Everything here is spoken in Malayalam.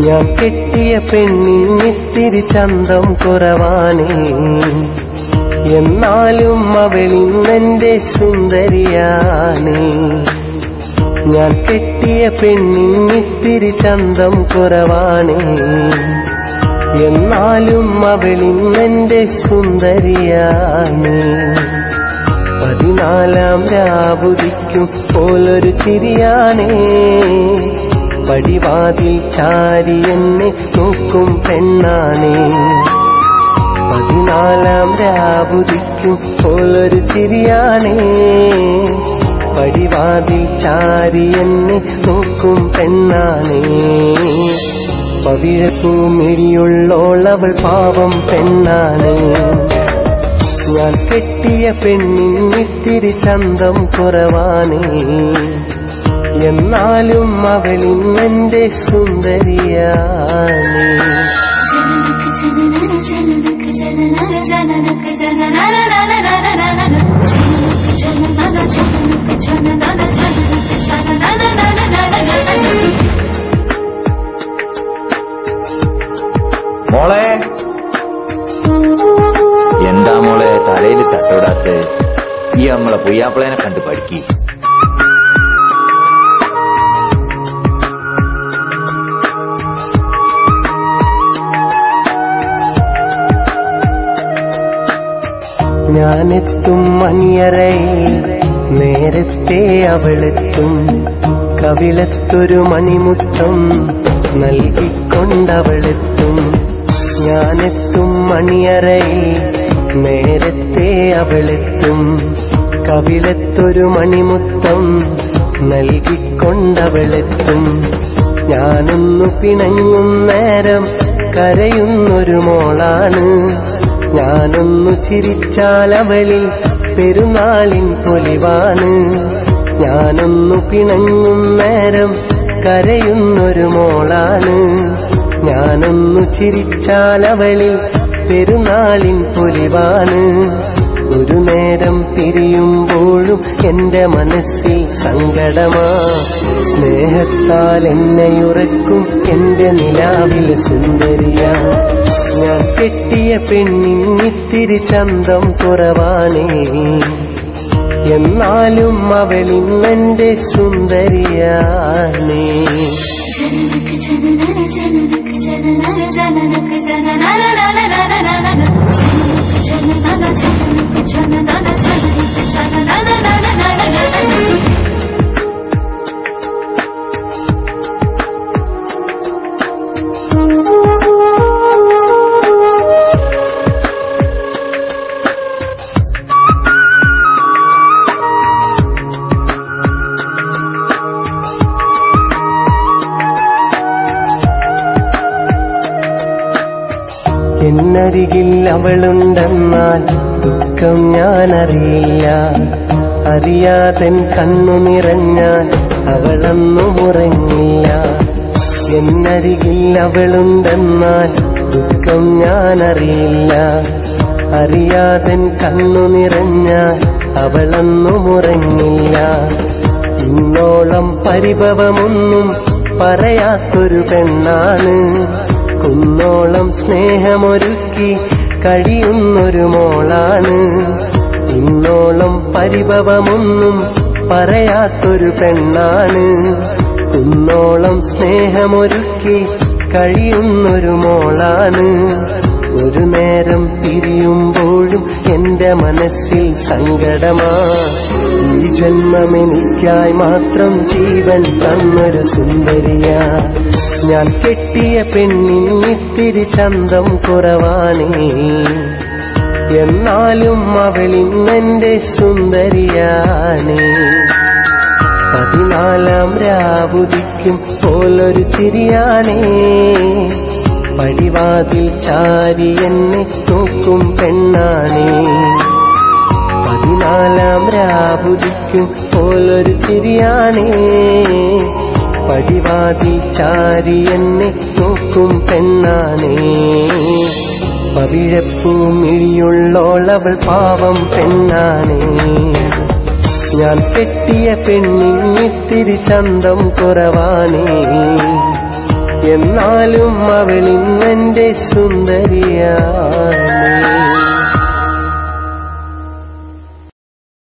ഞാൻ കെട്ടിയ പെണ്ണിന്നിത്തിരി ചന്തം കുറവാണേ, എന്നാലും അവളിന്നെന്റെ സുന്ദരിയാണ്. ഞാൻ കെട്ടിയ പെണ്ണിന്നിത്തിരി ചന്തം കുറവാണേ, എന്നാലും അവളിന്നെന്റെ സുന്ദരിയാണ്. 14-ാം രാവുദിക്കും പോലൊരു ചിരിയാണേ, പടിവാതിൽ ചാരി എന്നെ നോക്കും പെണ്ണാണേ. 14-ാം രാവുദിക്കും പോലൊരു ചിരിയാണേ, പടിവാതിൽ ചാരി എന്നെ നോക്കും പെണ്ണാണേ. പവിഴപ്പൂമിഴിയുള്ളോളവൾ പാവം പെണ്ണാണേ. ഞാൻ കെട്ടിയ പെണ്ണിന്നിത്തിരി ചന്തം കുറവാണേ, എന്നാലും അവളിന്നെന്റെ സുന്ദരിയാണ്. മോളെ, എന്താ മോളെ തലയിൽ തട്ടോടാത്ത്? ഈ നമ്മളെ പുയ്യാപ്പിളേനെ കണ്ട് പഠിക്കി. ഞാനെത്തും മണിയറയിൽ നേരത്തെ അവളെത്തും, കവിളത്തൊരു മണിമുത്തം നൽകിക്കൊണ്ടവളെത്തും. ഞാനെത്തും മണിയറയിൽ നേരത്തെ അവളെത്തും, കവിളത്തൊരു മണിമുത്തം നൽകിക്കൊണ്ടവളെത്തും. ഞാനൊന്നു പിണങ്ങും നേരം കരയുന്നൊരു മോളാണ്, ഞാനൊന്നു ചിരിച്ചാൽ അവളിൽ പെരുന്നാളിൻ പൊലിവാണ്. ഞാനൊന്നു പിണങ്ങും നേരം കരയുന്നൊരു മോളാണ്, ഞാനൊന്നു ചിരിച്ചാൽ അവളിൽ പെരുന്നാളിൻ പൊലിവാണ്. ഒരു നേരം തിരിയുമ്പോഴും എന്റെ മനസ്സിൽ സങ്കടമാ, സ്നേഹത്താൽ എന്നെയുറക്കും എന്റെ നിലാവിൽ സുന്ദരിയാ. ഞാൻ കെട്ടിയ പെണ്ണിന്നിത്തിരി ചന്തം കുറവാണേ, എന്നാലും അവളിന്നെന്റെ സുന്ദരിയാണ്. എന്നരികിൽ അവളുണ്ടെന്നാൽ ദുഃഖം ഞാനറിയില്ല, അറിയാതൻ കണ്ണു നിറഞ്ഞാൽ അവളന്നു ഉറങ്ങില്ല. എന്നരികിൽ അവളുണ്ടെന്നാൽ ദുഃഖം ഞാനറിയില്ല, അറിയാതൻ കണ്ണു നിറഞ്ഞാൽ അവളന്നു ഉറങ്ങില്ല. ഇന്നോളം പരിഭവമൊന്നും പറയാത്തൊരു പെണ്ണാണ്, കുന്നോളം സ്നേഹമൊരുക്കി കഴിയുന്നൊരു മോളാണ്. ഇന്നോളം പരിഭവമൊന്നും പറയാത്തൊരു പെണ്ണാണ്, കുന്നോളം സ്നേഹമൊരുക്കി കഴിയുന്നൊരു മോളാണ്. ഒരു നേരം തിരിയുമ്പോഴും എന്റെ മനസ്സിൽ സങ്കടമാ, ഈ ജന്മമെനിക്കായി മാത്രം ജീവൻ തന്നൊരു സുന്ദരിയാ. ഞാൻ കെട്ടിയ പെണ്ണിന്നിത്തിരി ചന്തം കുറവാണേ, എന്നാലും അവളിന്നെന്റെ സുന്ദരിയാണ്. 14-ാം രാവുദിക്കും പോലൊരു ചിരിയാണേ, പടിവാതിൽ ചാരി എന്നെ നോക്കും പെണ്ണാണേ. 14-ാം രാവുദിക്കും പോലൊരു ചിരിയാണേ, പടിവാതിൽ ചാരി എന്നെ നോക്കും പെണ്ണാണേ. പവിഴപ്പൂമിഴിയുള്ളോളവൾ പാവം പെണ്ണാണേ. ഞാൻ കെട്ടിയ പെണ്ണിന്നിത്തിരി ചന്തം കുറവാണേ, എന്നാലും അവളിന്നെന്റെ സുന്ദരിയാണ്.